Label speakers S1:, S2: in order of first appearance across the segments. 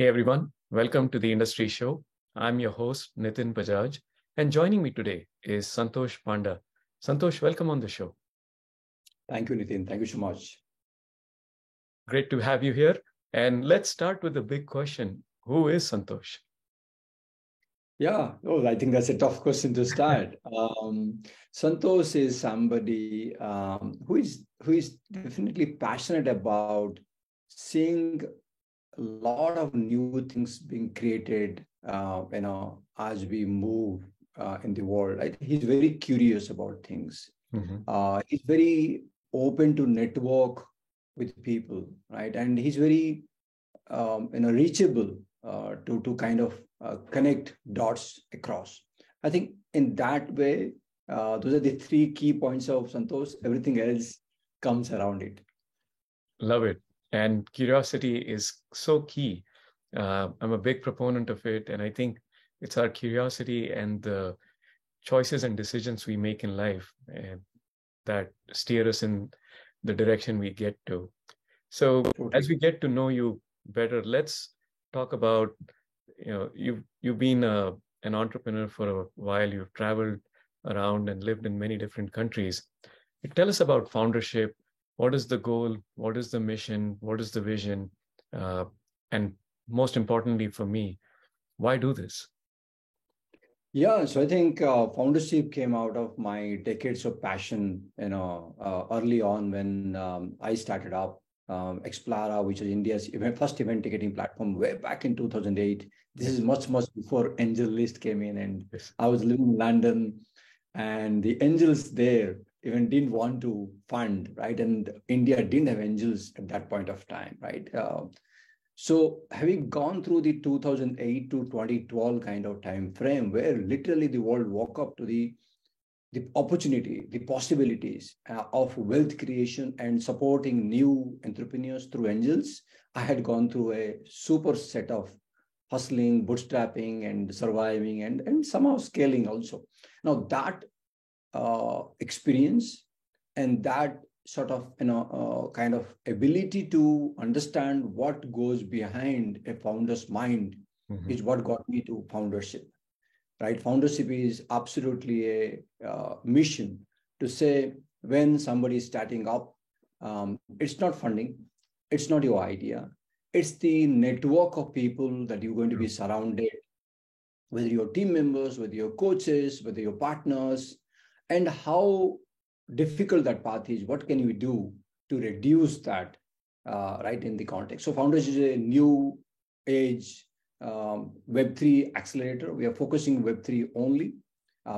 S1: Hey everyone, welcome to the Industry Show. I'm your host, Nitin Bajaj, and joining me today is Santosh Panda. Santosh, welcome on the show.
S2: Thank you, Nitin. Thank you so much.
S1: Great to have you here. And let's start with the big question. Who is Santosh?
S2: I think that's a tough question to start. Santosh is somebody who is definitely passionate about seeing a lot of new things being created. As we move in the world, I think he's very curious about things.
S1: Mhm.
S2: He's very open to network with people, right? And he's very reachable to kind of connect dots across. I think in that way, those are the three key points of Santosh. Everything else comes around it.
S1: Love it. And curiosity is so key. I'm a big proponent of it. And I think it's our curiosity and the choices and decisions we make in life that steer us in the direction we get to. So
S2: Totally.
S1: as we get to know you better, let's talk about, you've been an entrepreneur for a while. You've traveled around and lived in many different countries. Tell us about foundership. What is the goal? What is the mission? What is the vision? Uh, and most importantly for me, why do this?
S2: Yeah, so I think foundership came out of my decades of passion, early on when I started up Explara, which is India's first event ticketing platform way back in 2008. This is
S1: Yes.
S2: much, much before Angel List came in. And
S1: Yes.
S2: I was living in London, and the angels there even didn't want to fund, right? And India didn't have angels at that point of time, right? So having gone through the 2008 to 2012 kind of time frame where literally the world woke up to the opportunity, the possibilities of wealth creation and supporting new entrepreneurs through angels, I had gone through a super set of hustling, bootstrapping, and surviving, and somehow scaling also. Now that experience and that sort of kind of ability to understand what goes behind a founder's mind
S1: Mhm.
S2: is what got me to foundership, right? Foundership is absolutely a mission to say when somebody is starting up, it's not funding, it's not your idea, it's the network of people that you're going to be
S1: True.
S2: surrounded, whether your team members, whether your coaches, whether your partners, and how difficult that path is. What can you do to reduce that, right, in the context? So Founders is a new age Web3 accelerator. We are focusing Web3 only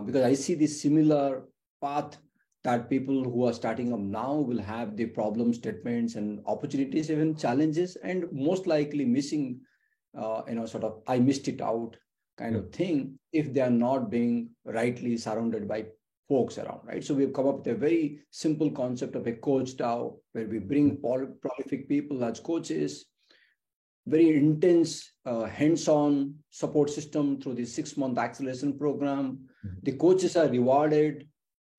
S2: because I see this similar path that people who are starting up now will have the problem statements and opportunities, even challenges, and most likely missing, sort of, I missed it out kind
S1: Mm.
S2: of thing if they are not being rightly surrounded by folks around, right? So we've come up with a very simple concept of a coach DAO where we bring prolific people as coaches, very intense hands-on support system through the 6-month acceleration program.
S1: Mhm.
S2: The coaches are rewarded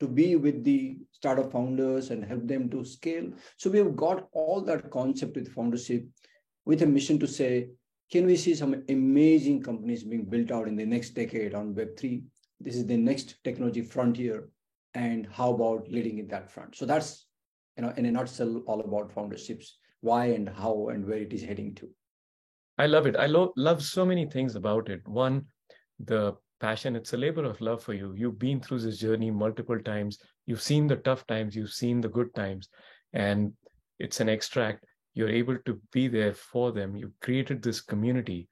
S2: to be with the startup founders and help them to scale. So we've got all that concept with foundership with a mission to say, can we see some amazing companies being built out in the next decade on Web3? This is the next technology frontier. And how about leading in that front? So that's, in a nutshell, all about founderships, why and how and where it is heading to.
S1: I love it. I love so many things about it. One, the passion, it's a labor of love for you. You've been through this journey multiple times. You've seen the tough times, you've seen the good times, and it's an extract. You're able to be there for them. You've created this community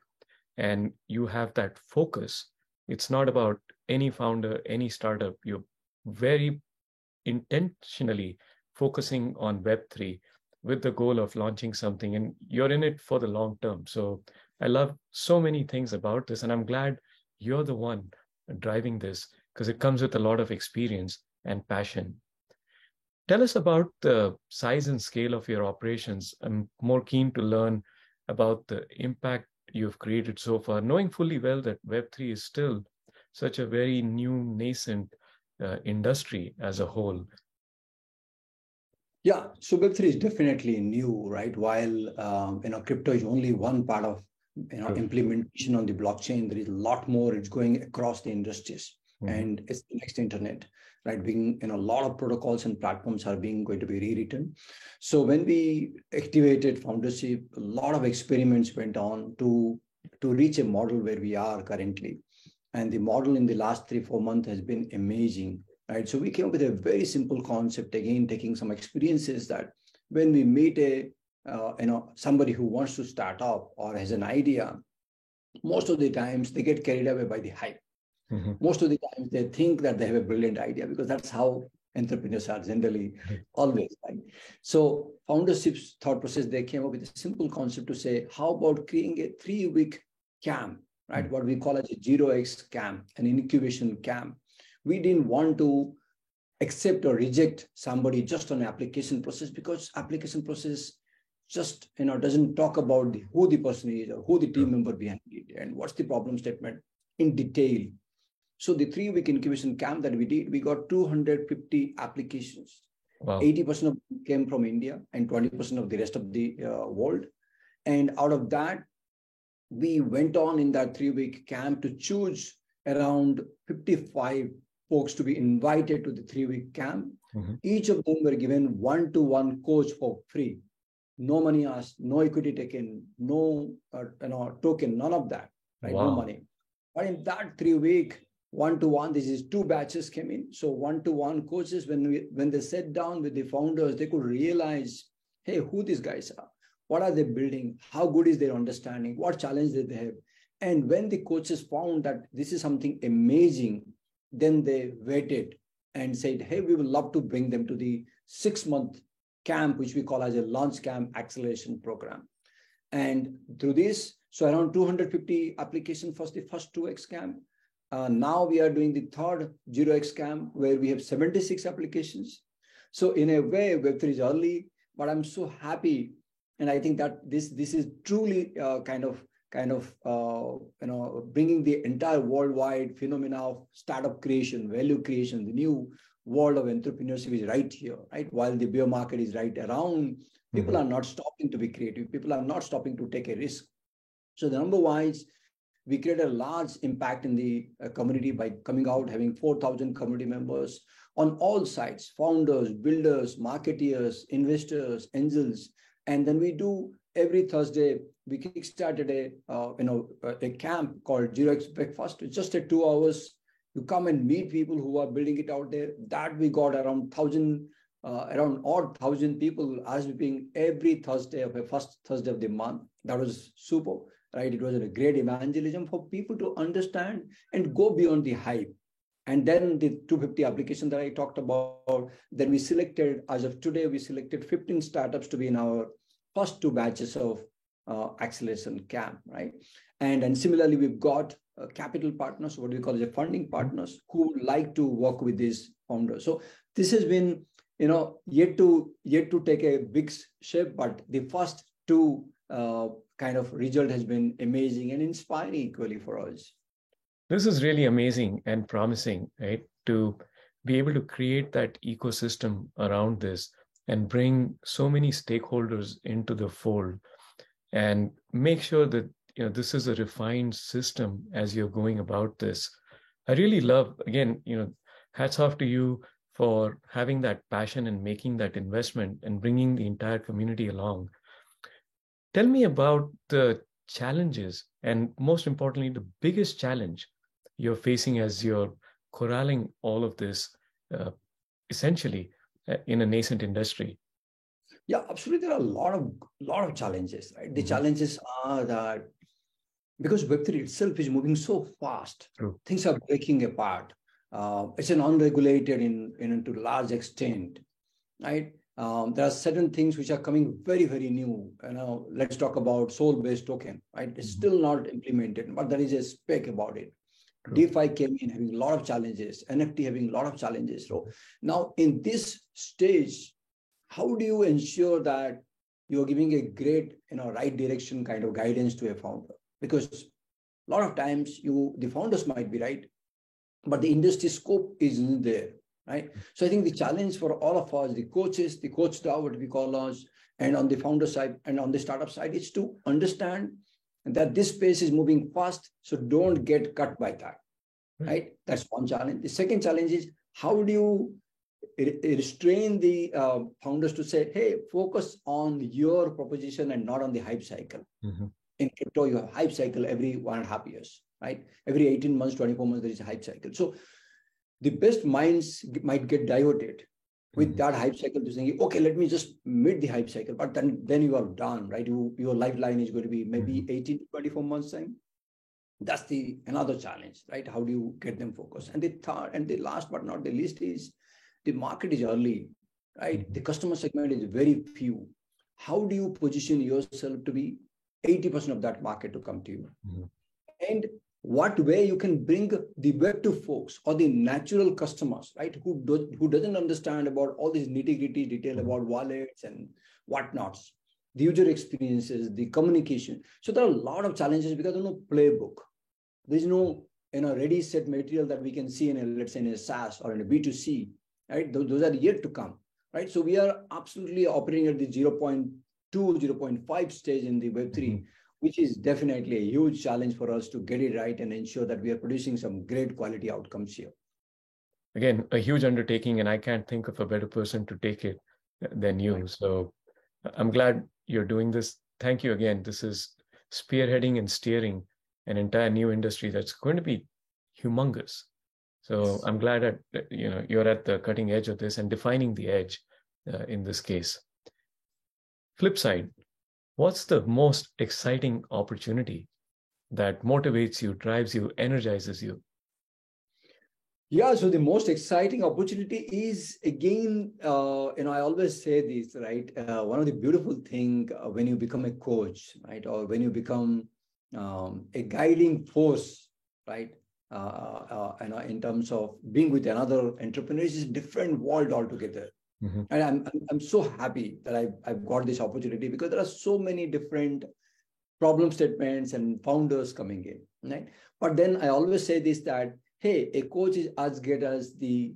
S1: and you have that focus. It's not about any founder, any startup. You're very intentionally focusing on Web3 with the goal of launching something, and you're in it for the long term. So I love so many things about this, and I'm glad you're the one driving this because it comes with a lot of experience and passion. Tell us about the size and scale of your operations. I'm more keen to learn about the impact you've created so far, knowing fully well that Web3 is still such a very new, nascent industry as a whole.
S2: Yeah, so Web3 is definitely new, right? While crypto is only one part of implementation on the blockchain. There is a lot more. It's going across the industries, and it's the next internet, right? Being a lot of protocols and platforms are going to be rewritten. So when we activated Foundership, a lot of experiments went on to reach a model where we are currently, and the model in the last 3-4 months has been amazing, right? So we came up with a very simple concept, again taking some experiences that when we meet somebody who wants to start up or has an idea, most of the times they get carried away by the hype. Most of the times they think that they have a brilliant idea, because that's how entrepreneurs are generally always, right? So Foundership's thought process, they came up with a simple concept to say, how about creating a 3-week camp, right? What we call as a 0x camp, an incubation camp. We didn't want to accept or reject somebody just on application process, because application process just doesn't talk about who the person is or who the team member behind it and what's the problem statement in detail. So the 3-week incubation camp that we did, we got 250 applications. Wow. 80% of them came from India and 20% of the rest of the world. And out of that, we went on in that 3-week camp to choose around 55 folks to be invited to the 3-week camp. Each of them were given one-to-one coach for free. No money asked, no equity taken, no token, none of that, right? Wow. No money. But in that 3-week, one-to-one, this is 2 batches came in. So one-to-one coaches, when they sat down with the founders, they could realize, hey, who these guys are, what are they building, how good is their understanding, what challenge did they have. And when the coaches found that this is something amazing, then they waited and said, hey, we would love to bring them to the 6-month camp, which we call as a launch camp acceleration program. And through this, so around 250 applications for the first 2x camp. Now we are doing the third 0x camp where we have 76 applications. So in a way, Web3 is early, but I'm so happy. And I think that this is truly kind of bringing the entire worldwide phenomena of startup creation, value creation, the new world of entrepreneurship is right here, right? While the bear market is right around, people are not stopping to be creative. People are not stopping to take a risk. So the number-wise, we created a large impact in the community by coming out, having 4,000 community members on all sides, founders, builders, marketeers, investors, angels. And then we do every Thursday, we kickstarted a camp called 0x Breakfast. It's just 2 hours. You come and meet people who are building it out there. That we got around 1,000 people RSVPing every Thursday of the first Thursday of the month. That was super, right? It was a great evangelism for people to understand and go beyond the hype. And then the 250 applications that I talked about, then we selected, as of today, we selected 15 startups to be in our first 2 batches of acceleration camp, right? And similarly, we've got capital partners, what we call as funding partners, who like to work with these founders. So this has been, yet to take a big shape, but the first 2 kind of result has been amazing and inspiring equally for us.
S1: This is really amazing and promising, right? To be able to create that ecosystem around this and bring so many stakeholders into the fold and make sure that this is a refined system as you're going about this. I really love, again, hats off to you for having that passion and making that investment and bringing the entire community along. Tell me about the challenges and, most importantly, the biggest challenge you're facing as you're corralling all of this essentially in a nascent industry.
S2: Yeah, absolutely. There are a lot of challenges, right? The challenges are that because Web3 itself is moving so fast, things are breaking apart. It's an unregulated to a large extent, right? There are certain things which are coming very, very new. Let's talk about soul-based token, right? It's still not implemented, but there is a spec about it. DeFi came in having a lot of challenges, NFT having a lot of challenges. So now in this stage, how do you ensure that you're giving a great, right direction kind of guidance to a founder? Because a lot of times the founders might be right, but the industry scope isn't there, right? So I think the challenge for all of us, the coaches, the coach DAO, what we call us, and on the founder side and on the startup side, is to understand and that this space is moving fast. So don't get cut by that, right? That's one challenge. The second challenge is how do you restrain the founders to say, hey, focus on your proposition and not on the hype cycle. In crypto, you have hype cycle every 1.5 years, right? Every 18 months, 24 months, there is a hype cycle. So the best minds might get diverted with that hype cycle to saying, okay, let me just meet the hype cycle. But then you are done, right? Your lifeline is going to be maybe 18 to 24 months time. That's another challenge, right? How do you get them focused? And the third and the last but not the least is the market is early, right? The customer segment is very few. How do you position yourself to be 80% of that market to come to you? And what way you can bring the web to folks or the natural customers, right? Who doesn't understand about all these nitty-gritty detail about wallets and whatnots, the user experiences, the communication. So there are a lot of challenges because there's no playbook. There's no ready set material that we can see in let's say in a SaaS or in a B2C, right? Those are yet to come, right? So we are absolutely operating at the 0.2, 0.5 stage in the Web3, which is definitely a huge challenge for us to get it right and ensure that we are producing some great quality outcomes here.
S1: Again, a huge undertaking, and I can't think of a better person to take it than you. Right. So I'm glad you're doing this. Thank you again. This is spearheading and steering an entire new industry that's going to be humongous. So I'm glad that you're at the cutting edge of this and defining the edge in this case. Flip side, what's the most exciting opportunity that motivates you, drives you, energizes you?
S2: Yeah, so the most exciting opportunity is, again, I always say this, right? One of the beautiful things when you become a coach, right? Or when you become a guiding force, right? In terms of being with another entrepreneur, is a different world altogether. And I'm so happy that I've got this opportunity because there are so many different problem statements and founders coming in, right? But then I always say this, that hey, a coach is as good as the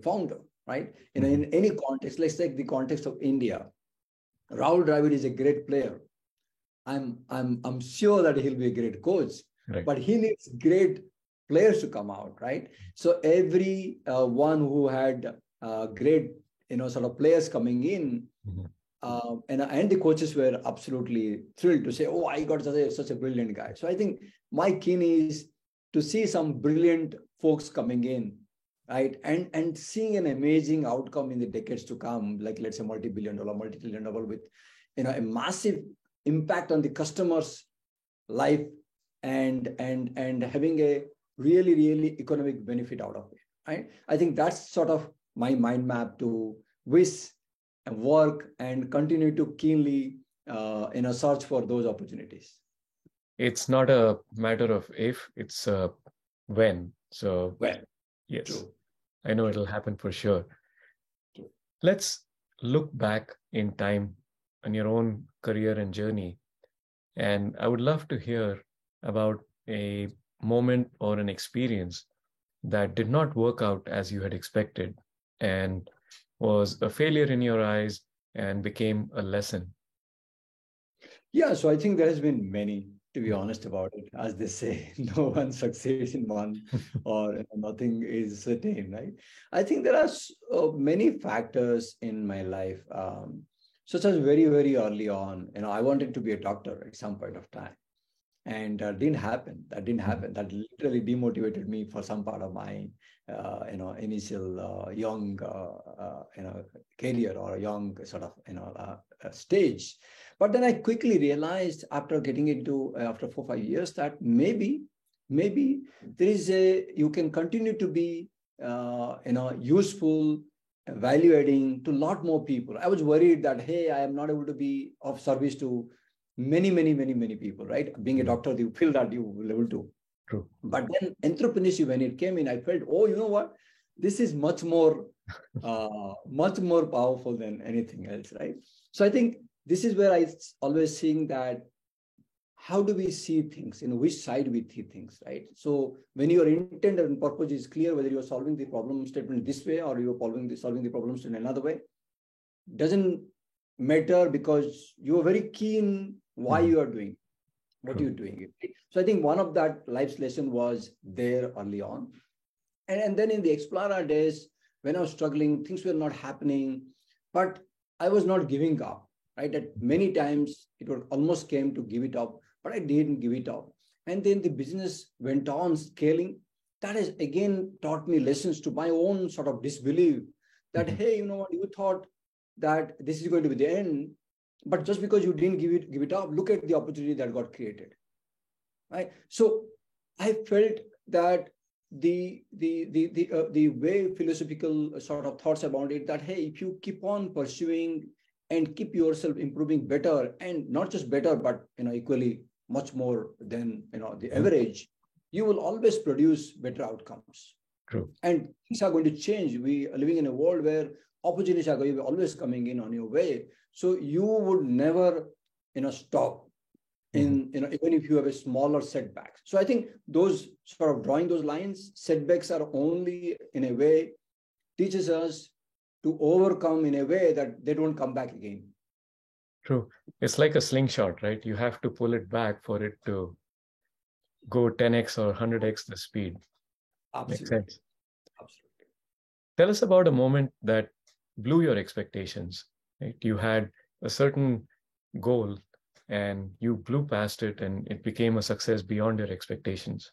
S2: founder, right? In any context, let's take the context of India. Rahul Dravid is a great player. I'm sure that he'll be a great coach, right. But he needs great players to come out, right? So every one who had great, sort of players coming in, and the coaches were absolutely thrilled to say, oh, I got such a brilliant guy. So I think my keen is to see some brilliant folks coming in, right? And seeing an amazing outcome in the decades to come, like let's say multi-billion-dollar, multi-trillion-dollar with, a massive impact on the customer's life and having a really, really economic benefit out of it, right? I think that's sort of my mind map to wish and work and continue to keenly, search for those opportunities.
S1: It's not a matter of if, it's a when. So yes, true. I know it'll happen for sure. True. Let's look back in time on your own career and journey. And I would love to hear about a moment or an experience that did not work out as you had expected and was a failure in your eyes and became a lesson.
S2: Yeah, so I think there has been many, to be honest about it. As they say, no one succeeds in one or nothing is certain, right? I think there are many factors in my life, such as very, very early on, I wanted to be a doctor at some point of time. And didn't happen. That didn't happen. That literally demotivated me for some part of my, initial young, career or a young sort of, stage. But then I quickly realized after getting into after 4 or 5 years that maybe there is you can continue to be, useful, value adding to a lot more people. I was worried that, hey, I am not able to be of service to many people, right? Being a doctor, you feel that you will able to.
S1: True.
S2: But then entrepreneurship, when it came in, I felt, oh, you know what? This is much more powerful than anything else, right? So I think this is where I always seeing that how do we see things, which side we see things, right? So when your intent and purpose is clear, whether you're solving the problem statement this way or you're solving the problems in another way, doesn't matter because you're very keen why you are doing, what
S1: True.
S2: you're doing. So I think one of that life's lesson was there early on. And then in the Explorer days, when I was struggling, things were not happening, but I was not giving up, right? At many times, it would almost came to give it up, but I didn't give it up. And then the business went on scaling. That has again taught me lessons to my own sort of disbelief that,
S1: Mhm.
S2: hey, you know what, you thought that this is going to be the end, but just because you didn't give it up, look at the opportunity that got created, right? So I felt that the way philosophical sort of thoughts about it, that hey, if you keep on pursuing and keep yourself improving better, and not just better, but equally much more than the
S1: Mhm.
S2: average, you will always produce better outcomes.
S1: True.
S2: And things are going to change. We are living in a world where opportunities are going to be always coming in on your way, so you would never stop
S1: Mhm.
S2: in even if you have a smaller setback. So I think those sort of drawing those lines, setbacks are only in a way teaches us to overcome in a way that they don't come back again.
S1: True. It's like a slingshot, right? You have to pull it back for it to go 10x or 100x the speed. Makes
S2: Absolutely.
S1: sense.
S2: Absolutely.
S1: Tell us about a moment that blew your expectations, right? You had a certain goal and you blew past it and it became a success beyond your expectations.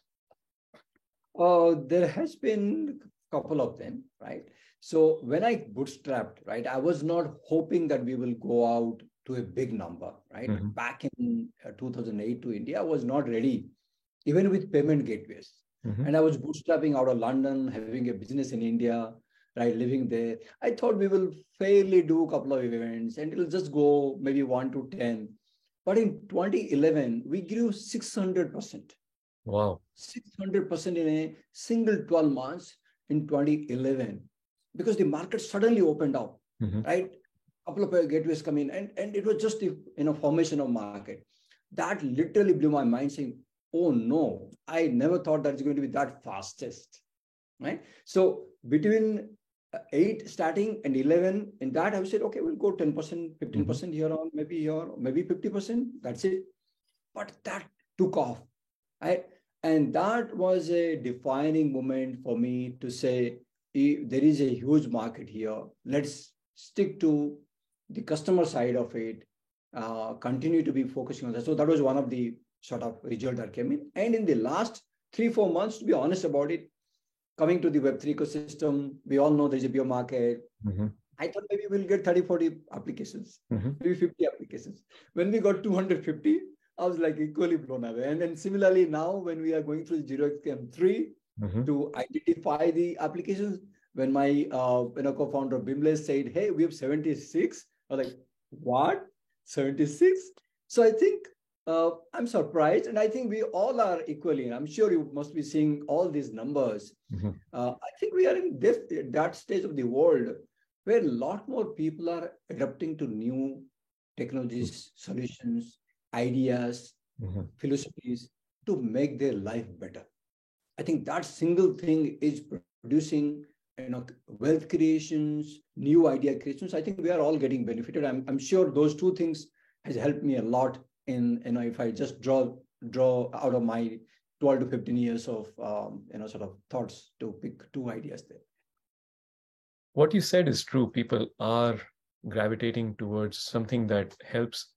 S2: There has been a couple of them, right? So when I bootstrapped, right, I was not hoping that we will go out to a big number, right?
S1: Mhm.
S2: Back in 2008 to India, I was not ready, even with payment gateways.
S1: Mhm.
S2: And I was bootstrapping out of London, having a business in India, right, living there. I thought we will fairly do a couple of events and it'll just go maybe 1 to 10. But in 2011, we grew 600%.
S1: Wow.
S2: 600% in a single 12 months in 2011, because the market suddenly opened up,
S1: Mhm.
S2: right? A couple of gateways come in, and it was just the formation of market. That literally blew my mind, saying, oh no, I never thought that's going to be that fastest, right? So between 8 starting and 11, in that I said, okay, we'll go 10%,
S1: Mhm.
S2: 15% here on, maybe here, maybe 50%, that's it. But that took off. I, and that was a defining moment for me to say, there is a huge market here. Let's stick to the customer side of it, continue to be focusing on that. So that was one of the sort of result that came in. And in the last 3-4 months, to be honest about it, coming to the Web3 ecosystem, we all know there's a beer market.
S1: Mhm.
S2: I thought maybe we'll get 30, 40 applications,
S1: Mhm.
S2: maybe 50 applications. When we got 250, I was like equally blown away. And then similarly now, when we are going through 0xCam3
S1: Mhm.
S2: to identify the applications, when my co-founder Bimlesh said, hey, we have 76, I was like, what? 76? So I think I'm surprised. And I think we all are equally. And I'm sure you must be seeing all these numbers.
S1: Mhm.
S2: I think we are in that stage of the world where a lot more people are adapting to new technologies, solutions, ideas,
S1: Mhm.
S2: philosophies to make their life better. I think that single thing is producing wealth creations, new idea creations. I think we are all getting benefited. I'm sure those two things has helped me a lot in if I just draw out of my 12 to 15 years of sort of thoughts to pick two ideas there.
S1: What you said is true. People are gravitating towards something that helps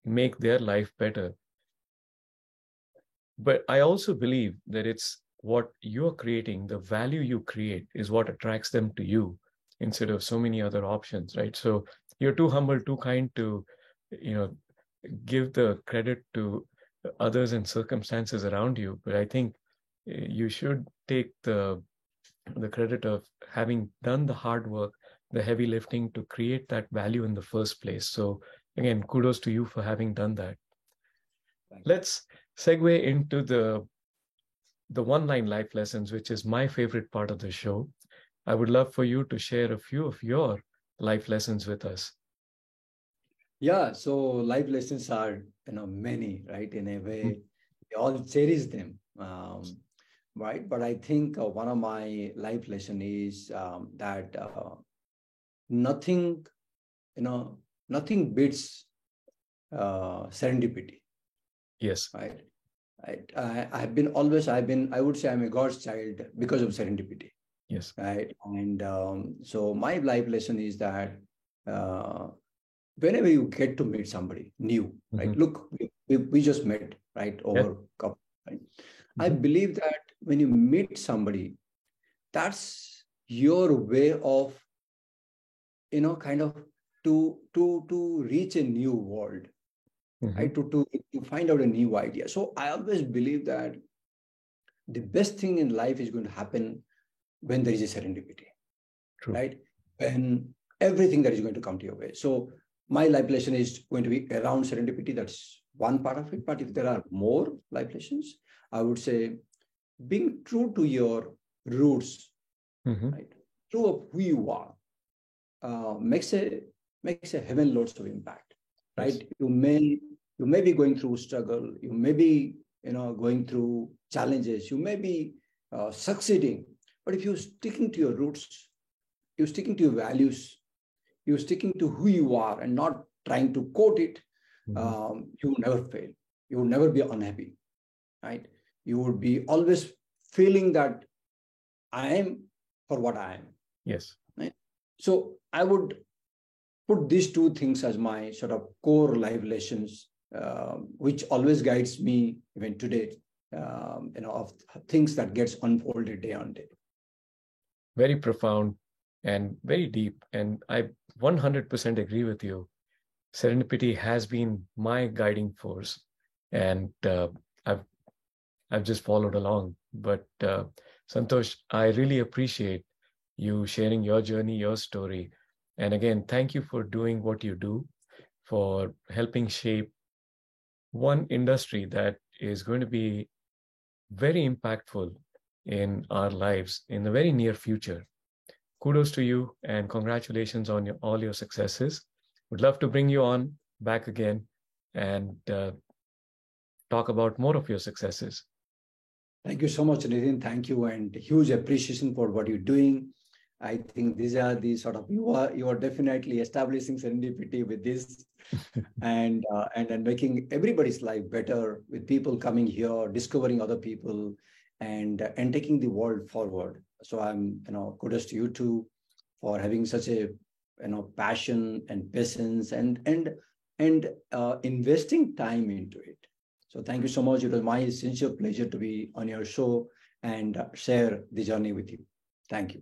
S1: make their life better. But I also believe that it's what you're creating, the value you create is what attracts them to you instead of so many other options, right? So you're too humble, too kind to, you know, give the credit to others and circumstances around you. But I think you should take the credit of having done the hard work, the heavy lifting to create that value in the first place. So again, kudos to you for having done that.
S2: Thank you.
S1: Let's segue into the one line life lessons, which is my favorite part of the show. I would love for you to share a few of your life lessons with us.
S2: Yeah, so life lessons are many, right? In a way, we all cherish them, right? But I think one of my life lesson is that nothing, nothing beats serendipity,
S1: Yes.
S2: right? I've been, I would say I'm a God's child because of serendipity,
S1: Yes.
S2: right? And so my life lesson is that uh, whenever you get to meet somebody new, right?
S1: Mm-hmm.
S2: Look, we just met, right?
S1: Yeah.
S2: Over couple, right? I
S1: Mm-hmm.
S2: believe that when you meet somebody, that's your way of, kind of to reach a new world,
S1: Mm-hmm.
S2: right? To find out a new idea. So I always believe that the best thing in life is going to happen when there is a serendipity,
S1: True.
S2: right? When everything that is going to come to your way. So my life lesson is going to be around serendipity. That's one part of it. But if there are more life lessons, I would say being true to your roots,
S1: Mm-hmm.
S2: right? True of who you are, makes a heaven loads of impact,
S1: Yes.
S2: right? You may be going through struggle, you may be going through challenges, you may be succeeding, but if you're sticking to your roots, you're sticking to your values, you're sticking to who you are and not trying to quote it,
S1: Mm-hmm.
S2: you will never fail. You will never be unhappy, right? You would be always feeling that I am for what I am,
S1: Yes.
S2: right? So I would put these two things as my sort of core life lessons, which always guides me even today, of things that gets unfolded day on day.
S1: Very profound and very deep. And I 100% agree with you. Serendipity has been my guiding force, and I've I've just followed along. But Santosh, I really appreciate you sharing your journey, your story. And again, thank you for doing what you do, for helping shape one industry that is going to be very impactful in our lives in the very near future. Kudos to you and congratulations on all your successes. Would love to bring you on back again and talk about more of your successes.
S2: Thank you so much, Nitin. Thank you, and huge appreciation for what you're doing. I think these are the sort of, you are definitely establishing serendipity with this, and making everybody's life better with people coming here, discovering other people, and taking the world forward. So I'm, kudos to you too for having such a, passion and patience, and investing time into it. So thank you so much. It was my sincere pleasure to be on your show and share the journey with you. Thank you.